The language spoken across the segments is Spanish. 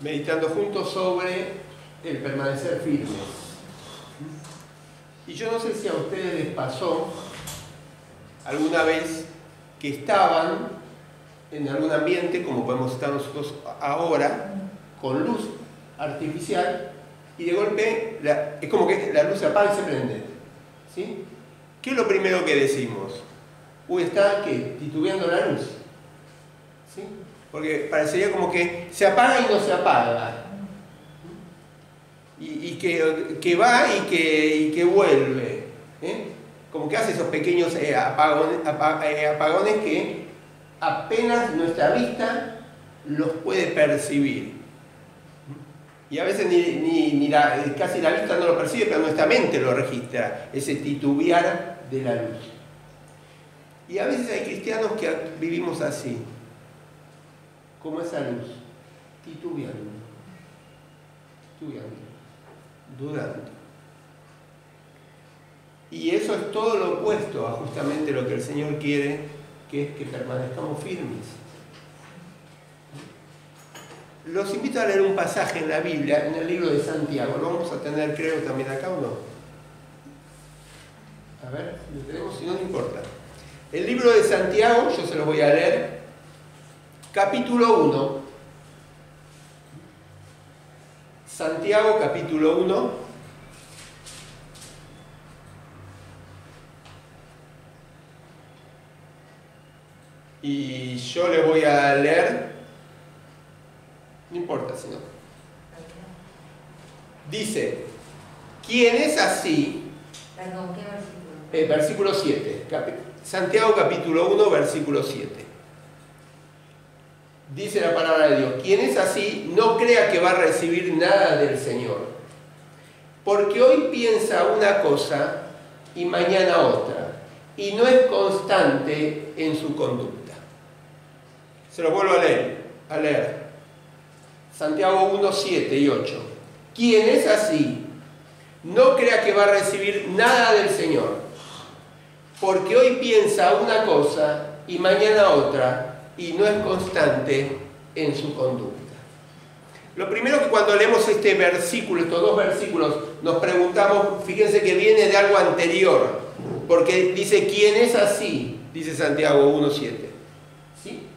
meditando juntos sobre el permanecer firmes. Y yo no sé si a ustedes les pasó alguna vez que estaban en algún ambiente, como podemos estar nosotros ahora, con luz artificial, y de golpe es como que la luz se apaga y se prende. ¿Sí? ¿Qué es lo primero que decimos? Uy, está ¿qué? Titubeando la luz. ¿Sí? Porque parecería como que se apaga y no se apaga. Y que va y que vuelve. Como que hace esos pequeños apagones que apenas nuestra vista los puede percibir. Y a veces casi la vista no lo percibe, pero nuestra mente lo registra, ese titubear de la luz. Y a veces hay cristianos que vivimos así, como esa luz, titubeando, dudando. Y eso es todo lo opuesto a justamente lo que el Señor quiere, que es que permanezcamos firmes. Los invito a leer un pasaje en la Biblia, en el libro de Santiago. Lo vamos a tener, creo, también acá, ¿o no? A ver, lo tenemos, si no, no importa. El libro de Santiago, yo se los voy a leer. Capítulo 1. Santiago, capítulo 1. Y yo les voy a leer. No importa si no. Dice, ¿quién es así? Perdón, ¿qué versículo? Versículo 7. Santiago capítulo 1, versículo 7. Dice la palabra de Dios, quien es así no crea que va a recibir nada del Señor, porque hoy piensa una cosa y mañana otra, y no es constante en su conducta. Se lo vuelvo a leer. Santiago 1, 7 y 8. Quien es así, no crea que va a recibir nada del Señor, porque hoy piensa una cosa y mañana otra, y no es constante en su conducta. Lo primero que cuando leemos este versículo, estos dos versículos, nos preguntamos, fíjense que viene de algo anterior, porque dice, ¿quién es así? Dice Santiago 1, 7. ¿Sí?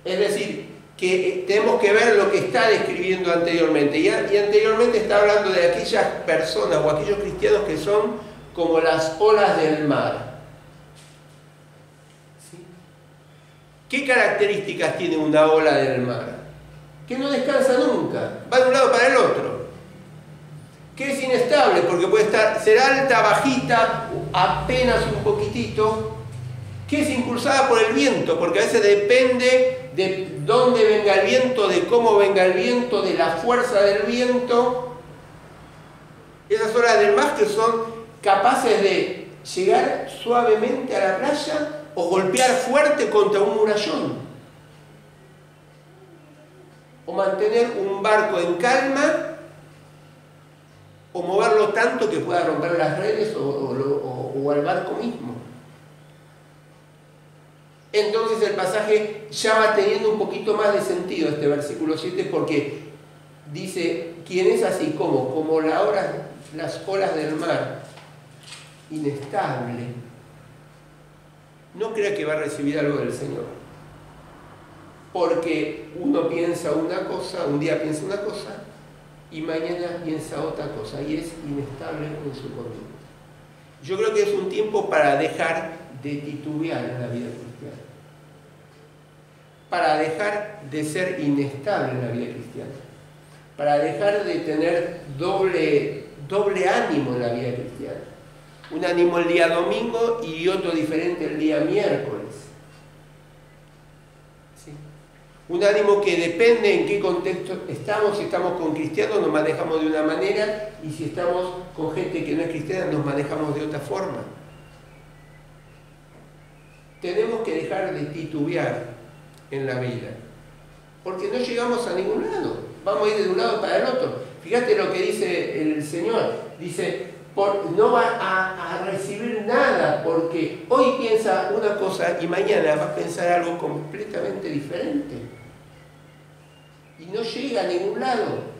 Es decir, que tenemos que ver lo que está describiendo anteriormente. Y anteriormente está hablando de aquellas personas o aquellos cristianos que son como las olas del mar. ¿Sí? ¿Qué características tiene una ola del mar? Que no descansa nunca, va de un lado para el otro. Que es inestable porque puede ser alta, bajita, apenas un poquitito. Que es impulsada por el viento, porque a veces depende de dónde venga el viento, de cómo venga el viento, de la fuerza del viento. Esas olas del mar que son capaces de llegar suavemente a la playa o golpear fuerte contra un murallón. O mantener un barco en calma, o moverlo tanto que pueda romper las redes o al barco mismo. Entonces el pasaje ya va teniendo un poquito más de sentido este versículo 7 porque dice, ¿quién es así como las olas del mar, inestable? No crea que va a recibir algo del Señor. Porque uno piensa una cosa, un día piensa una cosa y mañana piensa otra cosa y es inestable en su conducta. Yo creo que es un tiempo para dejar de titubear en la vida cristiana, para dejar de ser inestable en la vida cristiana, para dejar de tener doble ánimo en la vida cristiana. Un ánimo el día domingo y otro diferente el día miércoles. ¿Sí? Un ánimo que depende en qué contexto estamos. Si estamos con cristianos nos manejamos de una manera y si estamos con gente que no es cristiana nos manejamos de otra forma. Tenemos que dejar de titubear en la vida, porque no llegamos a ningún lado, vamos a ir de un lado para el otro. Fíjate lo que dice el Señor, dice, no va a recibir nada, porque hoy piensa una cosa y mañana va a pensar algo completamente diferente. y no llega a ningún lado.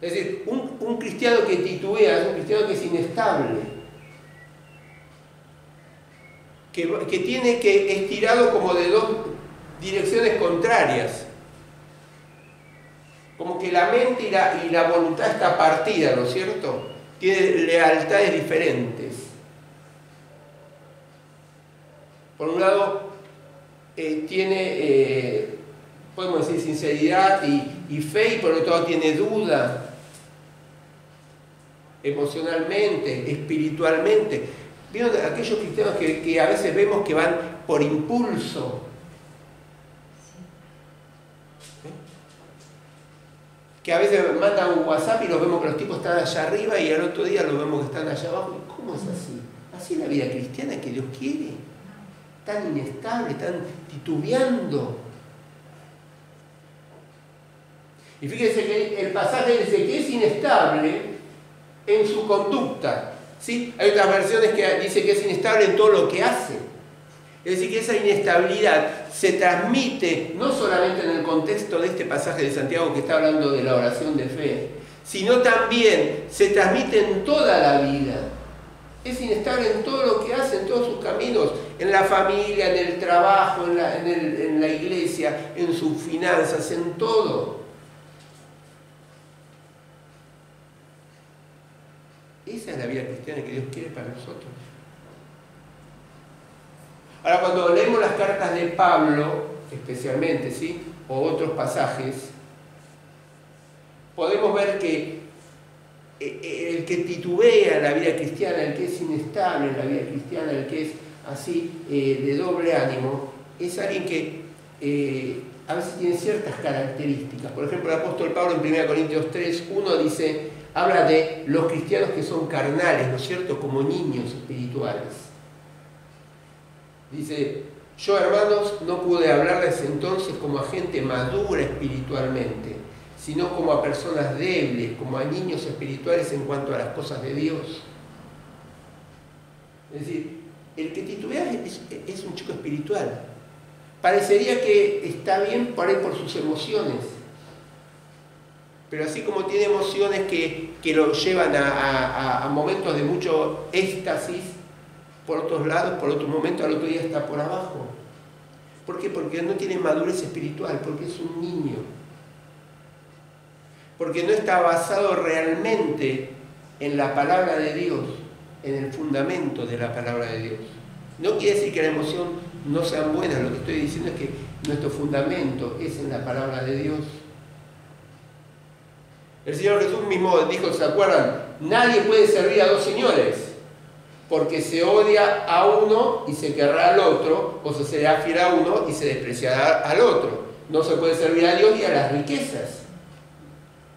Es decir, un cristiano que titubea es un cristiano que es inestable, que tiene que estirado como de dos direcciones contrarias, como que la mente y la voluntad está partida, ¿no es cierto? Tiene lealtades diferentes. Por un lado, tiene, podemos decir, sinceridad y fe, y por otro lado tiene duda, emocionalmente, espiritualmente. ¿Vieron aquellos cristianos que a veces vemos que van por impulso? Que a veces mandan un WhatsApp y los vemos que los tipos están allá arriba y al otro día los vemos que están allá abajo. ¿Cómo es así? Así es la vida cristiana que Dios quiere. Tan inestable, tan titubeando. Y fíjense que el pasaje dice que es inestable en su conducta. ¿Sí? Hay otras versiones que dice que es inestable en todo lo que hace. Es decir, que esa inestabilidad se transmite no solamente en el contexto de este pasaje de Santiago que está hablando de la oración de fe, sino también se transmite en toda la vida. Es inestable en todo lo que hace, en todos sus caminos, en la familia, en el trabajo, en la iglesia, en sus finanzas, en todo. Esa es la vida cristiana que Dios quiere para nosotros. Ahora, cuando leemos las cartas de Pablo, especialmente, ¿sí?, o otros pasajes, podemos ver que el que titubea en la vida cristiana, el que es inestable en la vida cristiana, el que es así de doble ánimo, es alguien que a veces tiene ciertas características. Por ejemplo, el apóstol Pablo en 1 Corintios 3:1 dice, habla de los cristianos que son carnales, ¿no es cierto?, como niños espirituales. Dice, yo, hermanos, no pude hablarles entonces como a gente madura espiritualmente, sino como a personas débiles, como a niños espirituales en cuanto a las cosas de Dios. Es decir, el que titubea es un chico espiritual. Parecería que está bien por ahí por sus emociones, pero así como tiene emociones que lo llevan a momentos de mucho éxtasis, por otros lados, por otro momento, al otro día está por abajo. ¿Por qué? Porque no tiene madurez espiritual, porque es un niño. Porque no está basado realmente en la palabra de Dios, en el fundamento de la palabra de Dios. No quiere decir que la emoción no sean buenas, lo que estoy diciendo es que nuestro fundamento es en la palabra de Dios. El Señor Jesús mismo dijo, ¿se acuerdan? Nadie puede servir a dos señores, porque se odia a uno y se querrá al otro, o se será fiel a uno y se despreciará al otro. No se puede servir a Dios y a las riquezas,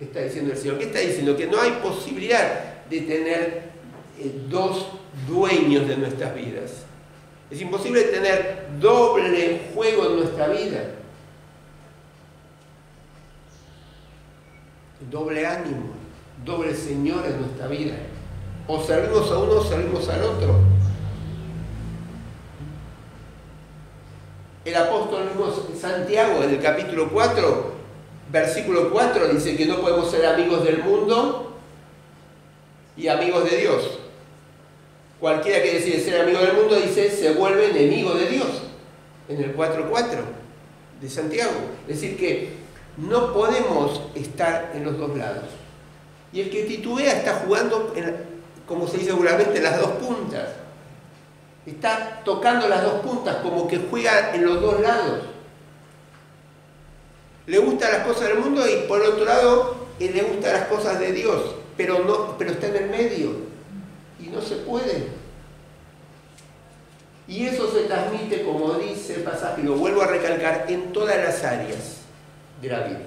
está diciendo el Señor. ¿Qué está diciendo? Que no hay posibilidad de tener dos dueños de nuestras vidas. Es imposible tener doble juego en nuestra vida. Doble ánimo, doble Señor en nuestra vida. O servimos a uno o servimos al otro. El apóstol Santiago, en el capítulo 4, versículo 4, dice que no podemos ser amigos del mundo y amigos de Dios. Cualquiera que decide ser amigo del mundo, dice, se vuelve enemigo de Dios. En el 4:4 de Santiago. Es decir que no podemos estar en los dos lados. Y el que titubea está jugando, como se dice vulgarmente, las dos puntas. Está tocando las dos puntas, como que juega en los dos lados. Le gustan las cosas del mundo y por otro lado le gustan las cosas de Dios, pero está en el medio y no se puede. Y eso se transmite, como dice el pasaje, y lo vuelvo a recalcar, en todas las áreas de la vida.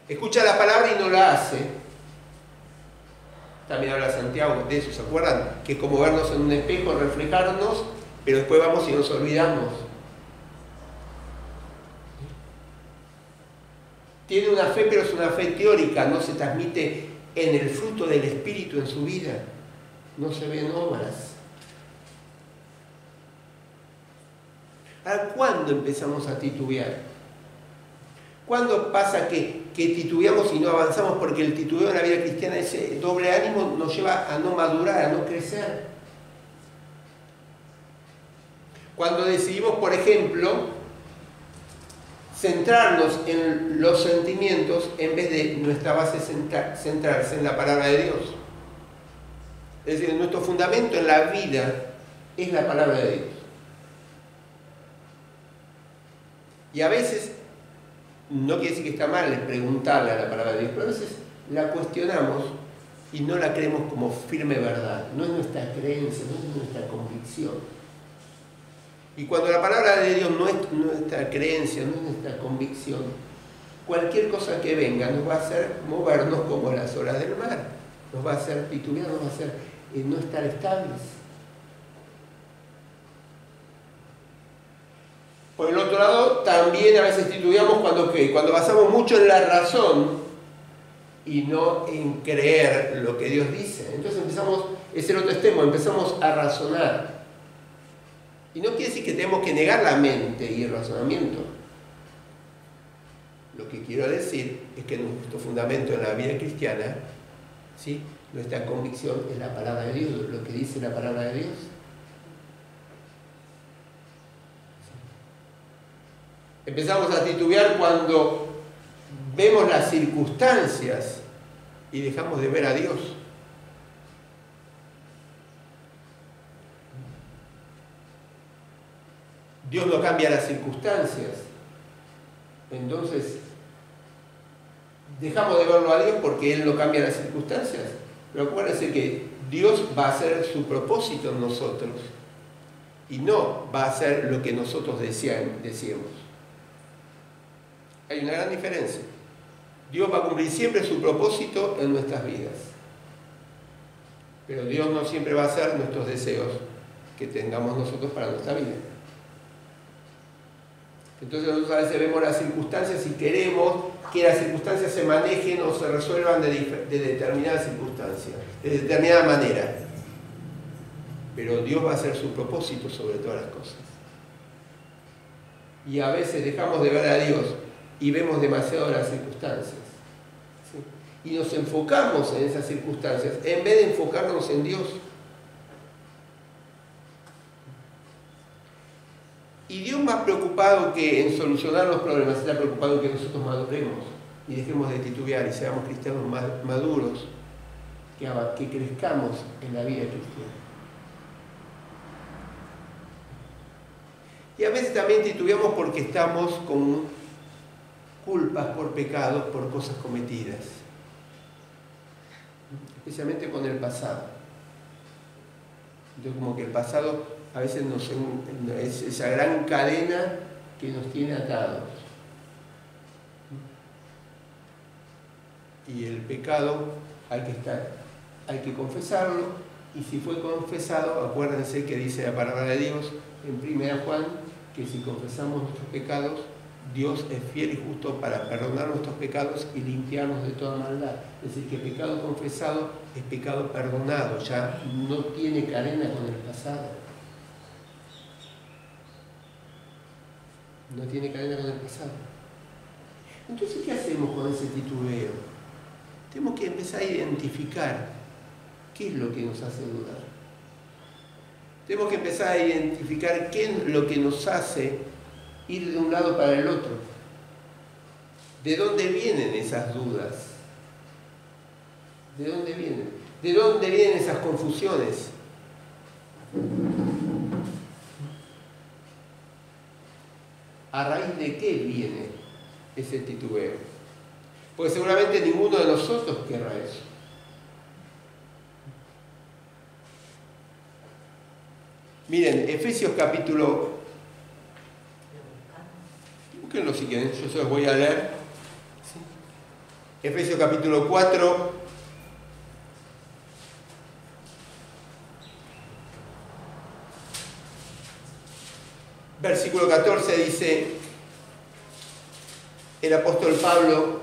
Escucha la palabra y no la hace. También habla Santiago de eso, ¿se acuerdan? Que es como vernos en un espejo, reflejarnos, pero después vamos y nos olvidamos. Tiene una fe, pero es una fe teórica, no se transmite en el fruto del Espíritu en su vida. No se ven obras. Ahora, ¿cuándo empezamos a titubear? ¿Cuándo pasa que titubeamos y no avanzamos? Porque el titubeo en la vida cristiana, ese doble ánimo, nos lleva a no madurar, a no crecer. Cuando decidimos, por ejemplo, centrarnos en los sentimientos en vez de nuestra base centrarse en la palabra de Dios. Es decir, nuestro fundamento en la vida es la palabra de Dios. Y a veces, no quiere decir que está mal preguntarle a la palabra de Dios, pero a veces la cuestionamos y no la creemos como firme verdad. No es nuestra creencia, no es nuestra convicción. Y cuando la palabra de Dios no es nuestra creencia, no es nuestra convicción, cualquier cosa que venga nos va a hacer movernos como las olas del mar. Nos va a hacer titubear, nos va a hacer no estar estables. Por el otro lado, también a veces titubeamos cuando basamos mucho en la razón y no en creer lo que Dios dice. Entonces es el otro extremo, empezamos a razonar. Y no quiere decir que tenemos que negar la mente y el razonamiento. Lo que quiero decir es que nuestro fundamento en la vida cristiana, ¿sí?, nuestra convicción es la palabra de Dios, lo que dice la palabra de Dios. Empezamos a titubear cuando vemos las circunstancias y dejamos de ver a Dios. Dios no cambia las circunstancias. Entonces, dejamos de verlo a Dios porque Él no cambia las circunstancias. Pero acuérdense que Dios va a hacer su propósito en nosotros y no va a hacer lo que nosotros deseemos. Hay una gran diferencia. Dios va a cumplir siempre su propósito en nuestras vidas. Pero Dios no siempre va a hacer nuestros deseos que tengamos nosotros para nuestra vida. Entonces nosotros a veces vemos las circunstancias y queremos que las circunstancias se manejen o se resuelvan de determinadas circunstancias, de determinada manera. Pero Dios va a hacer su propósito sobre todas las cosas. Y a veces dejamos de ver a Dios y vemos demasiado las circunstancias, ¿sí? Y nos enfocamos en esas circunstancias en vez de enfocarnos en Dios. Y Dios, más preocupado que en solucionar los problemas, está preocupado en que nosotros maduremos y dejemos de titubear y seamos cristianos más maduros, que crezcamos en la vida cristiana. Y a veces también titubeamos porque estamos con culpas por pecados, por cosas cometidas, especialmente con el pasado. Entonces, como que el pasado a veces es esa gran cadena que nos tiene atados. Y el pecado hay que confesarlo, y si fue confesado, acuérdense que dice la palabra de Dios en 1 Juan, que si confesamos nuestros pecados, Dios es fiel y justo para perdonar nuestros pecados y limpiarnos de toda maldad. Es decir, que pecado confesado es pecado perdonado, ya no tiene cadena con el pasado. No tiene cadena con el pasado. Entonces, ¿qué hacemos con ese titubeo? Tenemos que empezar a identificar qué es lo que nos hace dudar. Tenemos que empezar a identificar qué es lo que nos hace ir de un lado para el otro. ¿De dónde vienen esas dudas? ¿De dónde vienen? ¿De dónde vienen esas confusiones? ¿A raíz de qué viene ese titubeo? Porque seguramente ninguno de nosotros querrá eso. Miren, Efesios capítulo... Búsquenlo si quieren, yo se los voy a leer. Efesios capítulo 4... Versículo 14 dice el apóstol Pablo: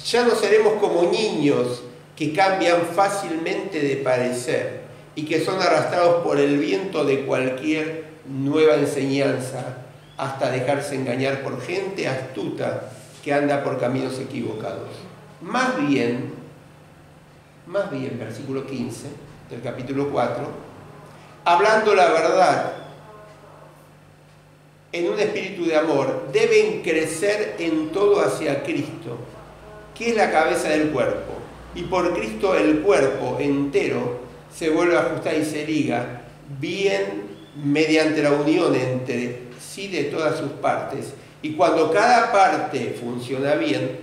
ya no seremos como niños que cambian fácilmente de parecer y que son arrastrados por el viento de cualquier nueva enseñanza hasta dejarse engañar por gente astuta que anda por caminos equivocados. Más bien, versículo 15 del capítulo 4, hablando la verdad en un espíritu de amor, deben crecer en todo hacia Cristo, que es la cabeza del cuerpo, y por Cristo el cuerpo entero se vuelve a ajustar y se liga bien mediante la unión entre sí de todas sus partes, y cuando cada parte funciona bien,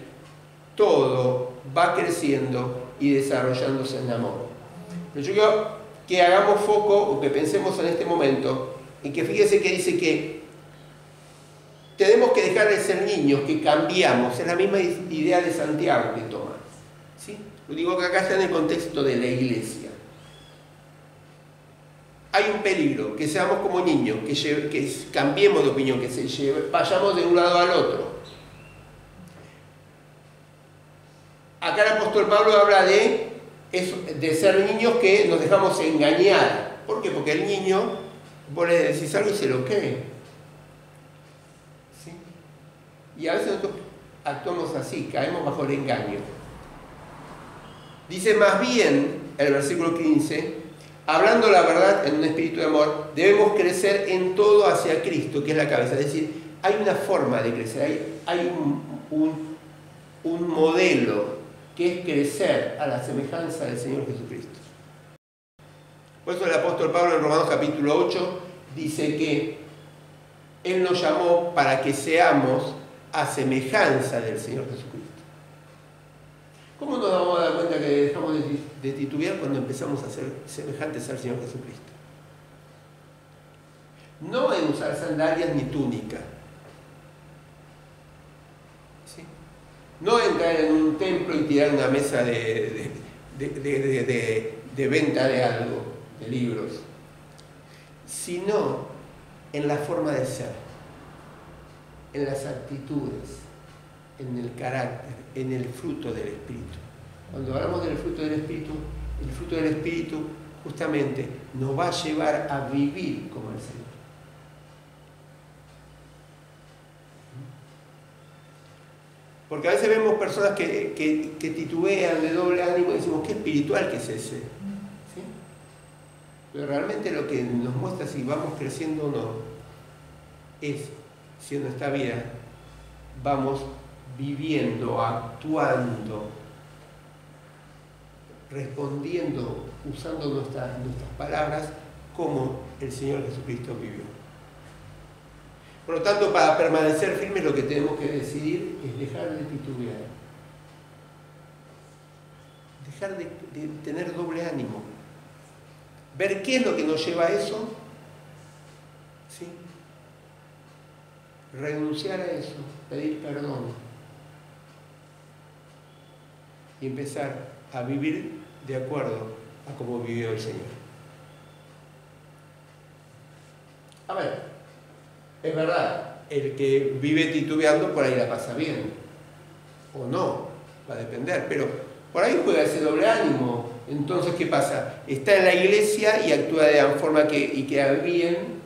todo va creciendo y desarrollándose en amor. Pero yo quiero que hagamos foco o que pensemos en este momento en que fíjense que dice que tenemos que dejar de ser niños, que cambiamos. Es la misma idea de Santiago que toma, ¿sí? Lo digo que acá está en el contexto de la iglesia. Hay un peligro, que seamos como niños, que cambiemos de opinión, vayamos de un lado al otro. Acá el apóstol Pablo habla de ser niños que nos dejamos engañar. ¿Por qué? Porque el niño, vos le decís algo y se lo cree. ¿Sí? Y a veces nosotros actuamos así, caemos bajo el engaño. Dice más bien, el versículo 15, hablando la verdad en un espíritu de amor, debemos crecer en todo hacia Cristo, que es la cabeza. Es decir, hay una forma de crecer, hay un modelo que es crecer a la semejanza del Señor Jesucristo. Por eso el apóstol Pablo en Romanos capítulo 8 dice que Él nos llamó para que seamos a semejanza del Señor Jesucristo. ¿Cómo nos vamos a dar cuenta que dejamos de titubear cuando empezamos a ser semejantes al Señor Jesucristo? No en usar sandalias ni túnica. ¿Sí? No entrar en un templo y tirar una mesa de venta de algo, de libros, sino en la forma de ser, en las actitudes, en el carácter, en el fruto del Espíritu. Cuando hablamos del fruto del Espíritu, el fruto del Espíritu justamente nos va a llevar a vivir como el Señor. Porque a veces vemos personas que titubean de doble ánimo y decimos, qué espiritual que es ese. ¿Sí? Pero realmente lo que nos muestra si vamos creciendo o no es si en nuestra vida vamos viviendo, actuando, respondiendo, usando nuestras palabras como el Señor Jesucristo vivió. Por lo tanto, para permanecer firmes lo que tenemos que decidir es dejar de titubear, dejar de tener doble ánimo, ver qué es lo que nos lleva a eso, ¿sí? Renunciar a eso, pedir perdón y empezar a vivir de acuerdo a cómo vivió el Señor. A ver, es verdad, el que vive titubeando por ahí la pasa bien, o no, va a depender, pero por ahí juega ese doble ánimo. Entonces, ¿qué pasa? Está en la iglesia y actúa de la forma y queda bien,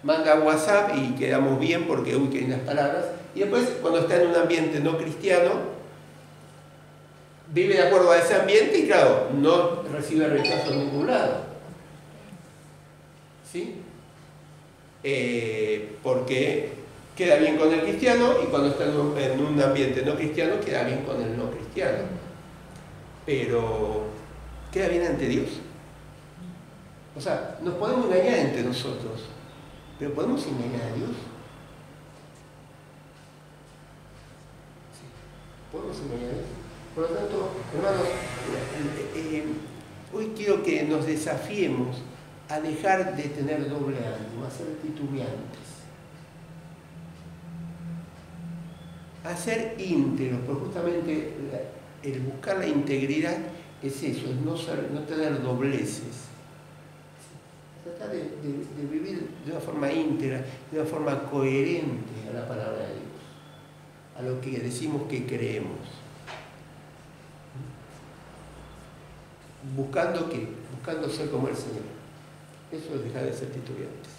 manda WhatsApp y quedamos bien porque, que hay unas palabras, y después cuando está en un ambiente no cristiano, vive de acuerdo a ese ambiente y claro, no recibe rechazo en ningún lado. ¿Sí? Porque queda bien con el cristiano y cuando está en un ambiente no cristiano queda bien con el no cristiano. Pero queda bien ante Dios. O sea, nos podemos engañar entre nosotros, pero ¿podemos engañar a Dios? Sí. ¿Podemos engañar a Dios? Por lo tanto, hermanos, hoy quiero que nos desafiemos a dejar de tener doble ánimo, a ser titubeantes, a ser íntegros, porque justamente el buscar la integridad es eso, es no tener dobleces. Tratar de vivir de una forma íntegra, de una forma coherente a la palabra de Dios, a lo que decimos que creemos. Buscando ser como el Señor. Eso es dejar de ser titubeantes.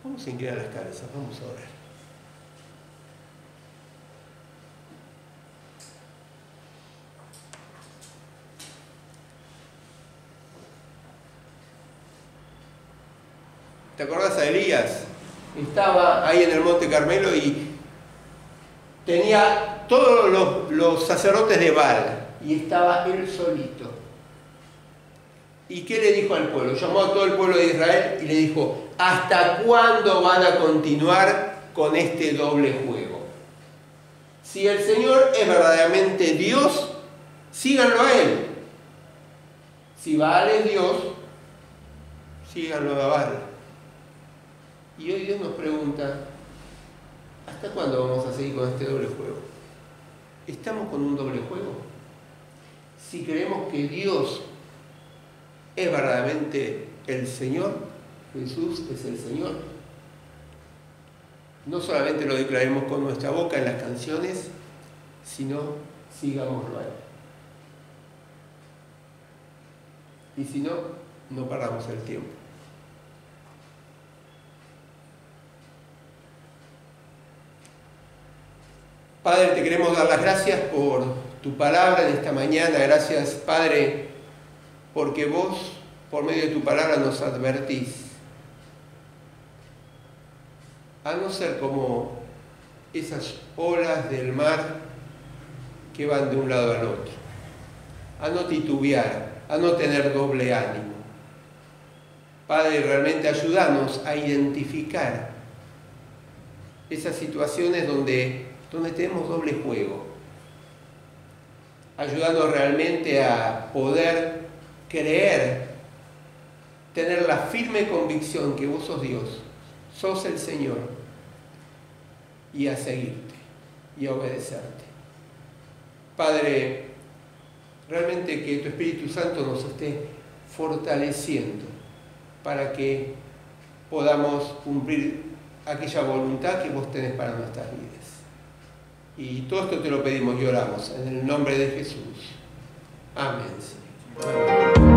Vamos a inclinar las cabezas, vamos a orar. ¿Te acordás a Elías? Estaba ahí en el Monte Carmelo y tenía todos los sacerdotes de Baal y estaba él solito. ¿Y qué le dijo al pueblo? Llamó a todo el pueblo de Israel y le dijo: ¿hasta cuándo van a continuar con este doble juego? Si el Señor es verdaderamente Dios, síganlo a Él. Si Baal es Dios, síganlo a Baal. Y hoy Dios nos pregunta: ¿hasta cuándo vamos a seguir con este doble juego? ¿Estamos con un doble juego? Si creemos que Dios es verdaderamente el Señor, Jesús es el Señor, no solamente lo declaremos con nuestra boca en las canciones, sino sigámoslo a Él. Y si no, no perdamos el tiempo. Padre, te queremos dar las gracias por tu palabra en esta mañana. Gracias, Padre, porque vos, por medio de tu palabra, nos advertís a no ser como esas olas del mar que van de un lado al otro, a no titubear, a no tener doble ánimo. Padre, realmente ayúdanos a identificar esas situaciones donde tenemos doble juego. Ayúdanos realmente a poder creer, tener la firme convicción que vos sos Dios, sos el Señor, y a seguirte y a obedecerte. Padre, realmente que tu Espíritu Santo nos esté fortaleciendo para que podamos cumplir aquella voluntad que vos tenés para nuestras vidas. Y todo esto te lo pedimos y oramos en el nombre de Jesús. Amén.